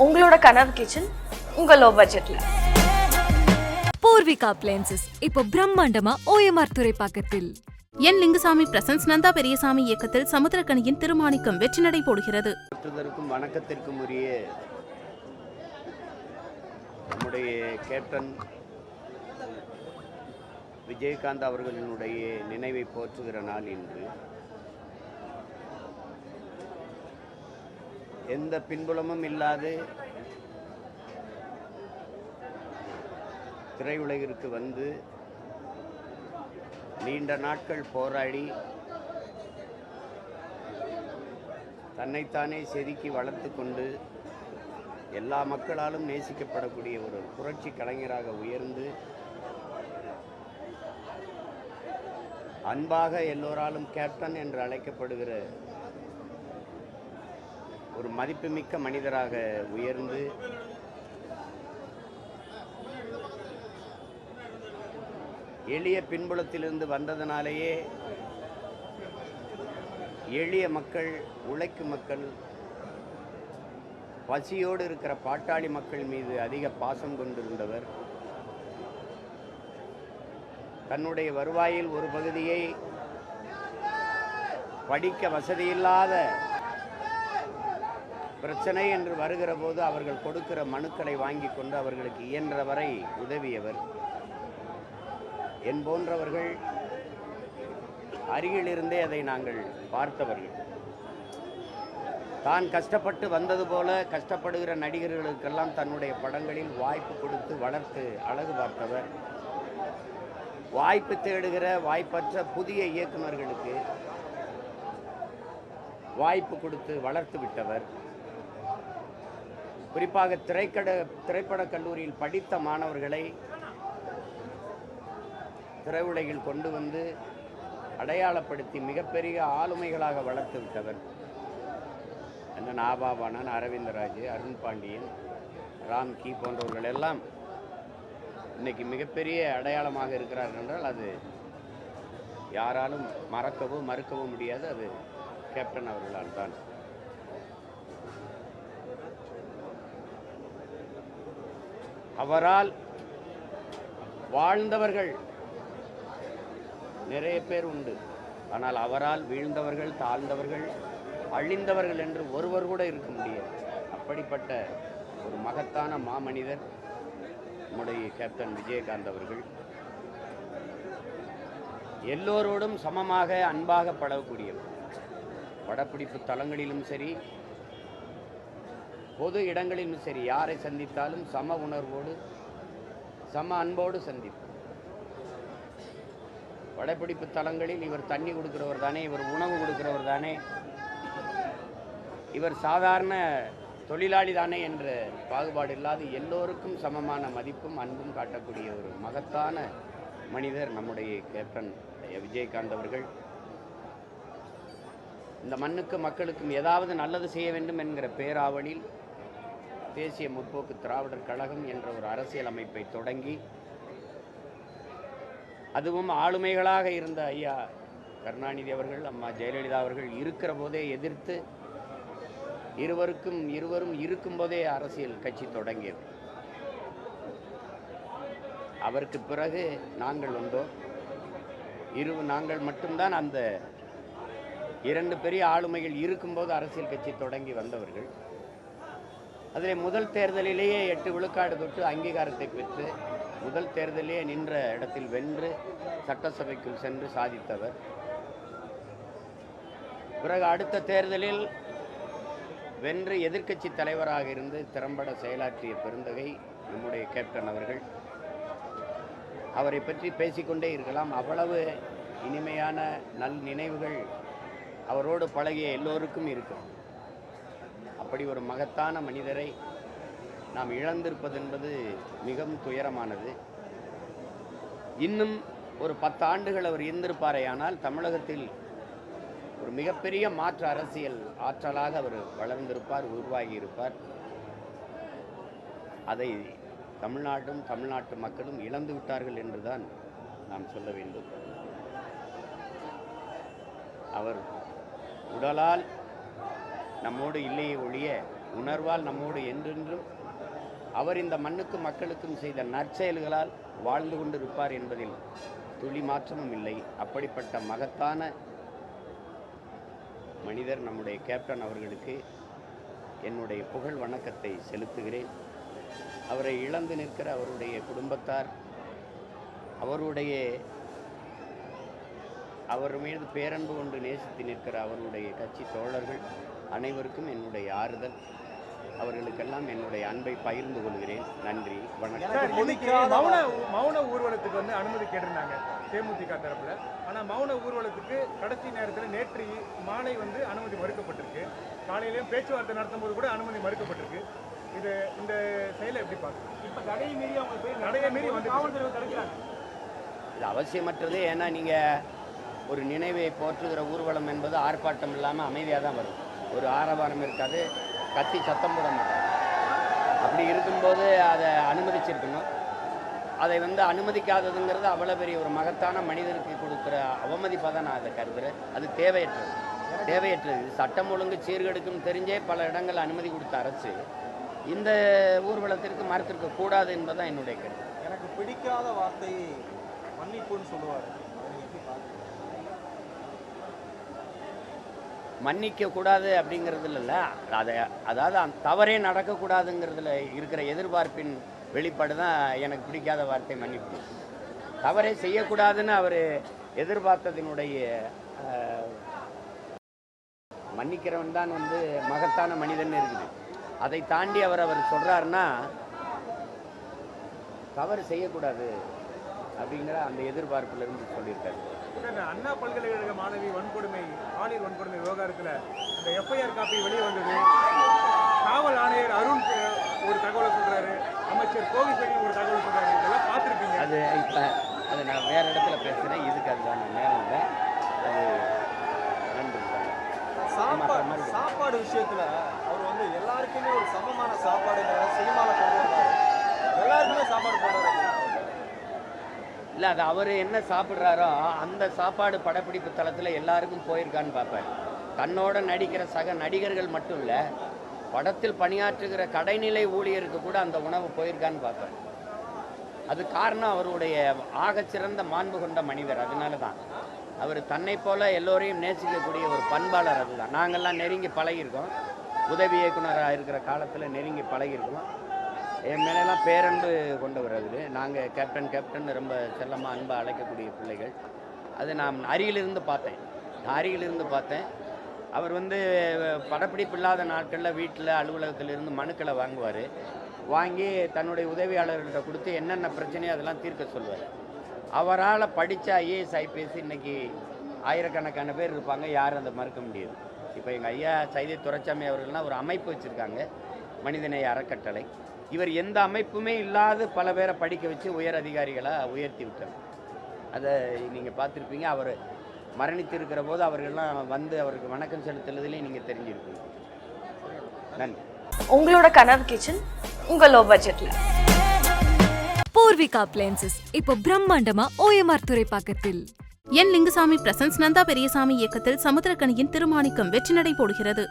உங்களோட கனவு கிச்சன் உங்க லோ பட்ஜெட்ல. பூர்விகா அப்ளையன்சஸ் இப்போ பிரம்மாண்டமா OMR துறைப்பாக்கத்தில். என் லிங்குசாமி பிரசன்ஸ் நந்தா பெரியசாமி இயக்கத்தில் சமுத்திரக்கனியின் திருமாணிக்கம் வெற்றி நடை போடுகிறது. வணக்கத்திற்கும் உரிய நம்முடைய கேப்டன் விஜயகாந்த் அவர்களினுடைய நினைவை போற்றுகிற நாள் இன்று. எந்த பின்புலமும் இல்லாது திரையுலகிற்கு வந்து நீண்ட நாட்கள் போராடி தன்னைத்தானே செதுக்கி வளர்த்து கொண்டு எல்லா மக்களாலும் நேசிக்கப்படக்கூடிய ஒரு புரட்சி கலைஞராக உயர்ந்து அன்பாக எல்லோராலும் கேப்டன் என்று அழைக்கப்படுகிற ஒரு மதிப்புமிக்க மனிதராக உயர்ந்து எளிய பின்புலத்திலிருந்து வந்ததனாலேயே எளிய மக்கள், உழைக்கும் மக்கள், பசியோடு இருக்கிற பாட்டாளி மக்கள் மீது அதிக பாசம் கொண்டிருந்தவர். தன்னுடைய வருவாயில் ஒரு பகுதியை படிக்க வசதியில்லாத பிரச்சனை என்று வருகிற போது அவர்கள் கொடுக்கிற மனுக்களை வாங்கி கொண்டு அவர்களுக்கு இயன்றவரை உதவியவர். என் போன்றவர்கள் அருகிலிருந்தே அதை நாங்கள் பார்த்தவர்கள். தான் கஷ்டப்பட்டு வந்தது போல கஷ்டப்படுகிற நடிகர்களுக்கெல்லாம் தன்னுடைய படங்களில் வாய்ப்பு கொடுத்து வளர்த்து அழகு பார்த்தவர். வாய்ப்பு தேடுகிற வாய்ப்பற்ற புதிய இயக்குநர்களுக்கு வாய்ப்பு கொடுத்து வளர்த்து விட்டவர். குறிப்பாக திரைப்பட கல்லூரியில் படித்த மாணவர்களை திரையுலகில் கொண்டு வந்து அடையாளப்படுத்தி மிகப்பெரிய ஆளுமைகளாக வளர்த்து விட்டவர். அண்ணன் ஆபாபானன், அரவிந்தராஜ், அருண் பாண்டியன், ராம்கி போன்றவர்கள் எல்லாம் இன்னைக்கு மிகப்பெரிய அடையாளமாக இருக்கிறார்கள் என்றால் அது யாராலும் மறக்கவோ மறுக்கவோ முடியாது. அது கேப்டன் அவர்களால் தான். அவரால் வாழ்ந்தவர்கள் நிறைய பேர் உண்டு. ஆனால் அவரால் வீழ்ந்தவர்கள், தாழ்ந்தவர்கள், அழிந்தவர்கள் என்று ஒருவர் கூட இருக்க முடியாது. அப்படிப்பட்ட ஒரு மகத்தான மாமனிதர் நம்முடைய கேப்டன் விஜயகாந்த் அவர்கள். எல்லோரோடும் சமமாக அன்பாக பழகக்கூடியவர். படப்பிடிப்பு தளங்களிலும் சரி, பொது இடங்களிலும் சரி, யாரை சந்தித்தாலும் சம உணர்வோடு சம அன்போடு சந்திப்பார். படப்பிடிப்பு தளங்களில் இவர் தண்ணி கொடுக்கிறவர் தானே, இவர் உணவு கொடுக்கிறவர் தானே, இவர் சாதாரண தொழிலாளி தானே என்ற பாகுபாடு இல்லாது எல்லோருக்கும் சமமான மதிப்பும் அன்பும் காட்டக்கூடிய ஒரு மகத்தான மனிதர் நம்முடைய கேப்டன் விஜயகாந்த் அவர்கள். இந்த மண்ணுக்கு மக்களுக்கும் ஏதாவது நல்லது செய்ய வேண்டும் என்கிற பேராவலில் தேசிய முற்போக்கு திராவிடர் கழகம் என்ற ஒரு அரசியல் அமைப்பை தொடங்கி, அதுவும் ஆளுமைகளாக இருந்த ஐயா கருணாநிதி அவர்கள், அம்மா ஜெயலலிதா அவர்கள் இருக்கிற போதே எதிர்த்து இருவரும் இருக்கும்போதே அரசியல் கட்சி தொடங்கியது. அவருக்கு பிறகு நாங்கள் வந்தோம். நாங்கள் மட்டும்தான் அந்த இரண்டு பெரிய ஆளுமைகள் இருக்கும்போது அரசியல் கட்சி தொடங்கி வந்தவர்கள். அதில் முதல் தேர்தலிலேயே 8 விழுக்காடு தொட்டு அங்கீகாரத்தை பெற்று முதல் தேர்தலிலே நின்ற இடத்தில் வென்று சட்டசபைக்குள் சென்று சாதித்தவர். பிறகு அடுத்த தேர்தலில் வென்று எதிர்க்கட்சி தலைவராக இருந்து திறம்பட செயலாற்றிய பெருந்தகை நம்முடைய கேப்டன் அவர்கள். அவரை பற்றி பேசிக்கொண்டே இருக்கலாம். அவ்வளவு இனிமையான நல் நினைவுகள் அவரோடு பழகிய எல்லோருக்கும் இருக்கும். அப்படி ஒரு மகத்தான மனிதரை நாம் இழந்திருப்பது என்பது மிகவும் துயரமானது. இன்னும் ஒரு 10 ஆண்டுகள் அவர் இருந்திருப்பாரேயானால் தமிழகத்தில் ஒரு மிகப்பெரிய மாற்று அரசியல் ஆற்றலாக அவர் வளர்ந்திருப்பார், உருவாகி இருப்பார். அதை தமிழ்நாடும் தமிழ்நாட்டு மக்களும் இழந்து விட்டார்கள் என்றுதான் நாம் சொல்ல வேண்டும். அவர் உடலால் நம்மோடு இல்லையே ஒழிய உணர்வால் நம்மோடு என்றென்றும் அவர் இந்த மண்ணுக்கும் மக்களுக்கும் செய்த நற்செயல்களால் வாழ்ந்து கொண்டிருப்பார் என்பதில் துளி மாற்றமும் இல்லை. அப்படிப்பட்ட மகத்தான மனிதர் நம்முடைய கேப்டன் அவர்களுக்கு என்னுடைய புகழ் வணக்கத்தை செலுத்துகிறேன். அவரை இழந்து நிற்கிற அவருடைய குடும்பத்தார், அவர் மீது பேரன்பு கொண்டு நேசித்து நிற்கிற அவருடைய கட்சி தோழர்கள் அனைவருக்கும் என்னுடைய ஆறுதல். அவர்களுக்கெல்லாம் என்னுடைய அன்பை பகிர்ந்து கொள்கிறேன். நன்றி, வணக்கம். மௌன ஊர்வலத்துக்கு வந்து அனுமதி கேட்டிருந்தாங்க தேமுதிக தரப்புல. ஆனா மௌன ஊர்வலத்துக்கு கடைசி நேரத்தில் நேற்று மாலை வந்து அனுமதி மறுக்கப்பட்டிருக்கு. காலையிலேயும் பேச்சுவார்த்தை நடத்தும் போது கூட அனுமதி மறுக்கப்பட்டிருக்கு. இது இந்த செயலை எப்படி பார்க்குறீங்க? இப்போ தடையை மீறி அவங்க போய் நடையை மீறி வந்து காவல்துறை தடுக்கிறாங்க. இது அவசியமற்றது. ஏன்னா நீங்கள் ஒரு நினைவை போற்றுகிற ஊர்வலம் என்பது ஆர்ப்பாட்டம் இல்லாமல் அமைதியாக தான் வரும். ஒரு ஆரவாரம் இருக்காது, கத்தி சத்தம் போட மாட்டாங்க. அப்படி இருக்கும்போது அதை அனுமதிச்சிருக்கணும். அதை வந்து அனுமதிக்காததுங்கிறது அவ்வளோ பெரிய ஒரு மகத்தான மனிதருக்கு கொடுக்குற அவமதிப்பாக தான் நான் அதை கருதுகிறேன். அது தேவையற்றது. சட்டம் ஒழுங்கு சீர்கெடுக்கும் தெரிஞ்சே பல இடங்கள் அனுமதி கொடுத்த அரசு இந்த ஊர்வலத்திற்கு மறுத்திருக்க கூடாது என்பதுதான் என்னுடைய கருத்து. எனக்கு பிடிக்காத வார்த்தை மன்னிப்புன்னு சொல்லுவார். மன்னிக்க கூடாது அப்படிங்கிறதுல இல்லை, அதாவது தவறே நடக்கக்கூடாதுங்கிறதுல இருக்கிற எதிர்பார்ப்பின் வெளிப்பாடு தான் எனக்கு பிடிக்காத வார்த்தை மன்னிப்பு. தவறே செய்யக்கூடாதுன்னு அவர் எதிர்பார்த்ததினுடைய மன்னிக்கிறவன் தான் வந்து மகத்தான மனிதன் இருக்குது. அதை தாண்டி அவர் சொல்கிறாருன்னா தவறு செய்யக்கூடாது அப்படிங்கிற அந்த எதிர்பார்ப்பிலிருந்து சொல்லியிருக்காரு. அண்ணா பல்கலைக்கழக மாணவி வன்கொடுமை, பாலியல் வன்கொடுமை விவகாரத்தில் இந்த எஃப்ஐஆர் காப்பி வெளியே வந்தது. காவல் ஆணையர் அருண் ஒரு தகவலை சொல்றாரு, அமைச்சர் கோவிசெல்வி ஒரு தகவல் சொல்றாரு. இதெல்லாம் பார்த்துருப்பீங்க. அது இப்போ அதை நான் வேற இடத்துல பேசுகிறேன், இதுக்கு அதுதான் நேரம் இல்லை. அது நன்றி. சாப்பாடு விஷயத்துல அவர் வந்து எல்லாருக்குமே ஒரு சமமான சாப்பாடு சினிமாவில் கொண்டு வந்தார். எல்லாருக்குமே சாப்பாடு போடுறாரு. இல்லை, அது அவர் என்ன சாப்பிட்றாரோ அந்த சாப்பாடு படப்பிடிப்பு தளத்தில் எல்லாருக்கும் போயிருக்கான்னு பார்ப்பார். தன்னோட நடிக்கிற சக நடிகர்கள் மட்டும் இல்லை, படத்தில் பணியாற்றுகிற கடைநிலை ஊழியருக்கு கூட அந்த உணவு போயிருக்கான்னு பார்ப்பார். அது காரணம் அவருடைய ஆகச்சிறந்த மாண்பு கொண்ட மனிதர். அதனால தான் அவர் தன்னை போல எல்லோரையும் நேசிக்கக்கூடிய ஒரு பண்பாளர். அதுதான் நாங்கள்லாம் நெருங்கி பழகியிருக்கோம். உதவி இயக்குனராக இருக்கிற காலத்தில் நெருங்கி பழகியிருக்கோம். என் மேலெல்லாம் பேரன்பு கொண்டவர். அது நாங்கள் கேப்டன் ரொம்ப செல்லமாக அன்பாக அழைக்கக்கூடிய பிள்ளைகள். அது நான் அருகிலிருந்து பார்த்தேன். அவர் வந்து படப்பிடிப்பு இல்லாத நாட்களில் வீட்டில் அலுவலகத்திலிருந்து மனுக்களை வாங்கி தன்னுடைய உதவியாளர்கிட்ட கொடுத்து என்னென்ன பிரச்சனையோ அதெல்லாம் தீர்க்க சொல்வார். அவரால் படித்த ஐஏஎஸ் ஐபிஎஸ் இன்றைக்கி ஆயிரக்கணக்கான பேர் இருப்பாங்க, யாரும் அதை மறுக்க முடியாது. இப்போ எங்கள் ஐயா சைதை துரைசாமி அவர்கள்லாம் ஒரு அமைப்பு வச்சுருக்காங்க, மனிதநேய அறக்கட்டளை. இவர் எந்த அமைப்புமே இல்லாத பல பேரை படிக்க வச்சு உயர் அதிகாரிகளாக உயர்த்தி விட்டார். அதை நீங்கள் பார்த்துருப்பீங்க. அவர் மரணித்திருக்கிற போது அவர்கள்லாம் வந்து அவருக்கு வணக்கம் செலுத்துறதுலேயே நீங்கள் தெரிஞ்சிருப்பீங்க. நன்றி. உங்களோட கனவு கிச்சன் உங்கள் லோ பட்ஜெட்ல. பூர்விகா அப்ளையன்சஸ் இப்போ பிரம்மாண்டமா OMR துறைப்பாக்கத்தில். என் லிங்குசாமி பிரசன்ஸ் நந்தா பெரியசாமி இயக்கத்தில் சமுத்திரக்கனியின் திருமாணிக்கம் வெற்றி நடை போடுகிறது.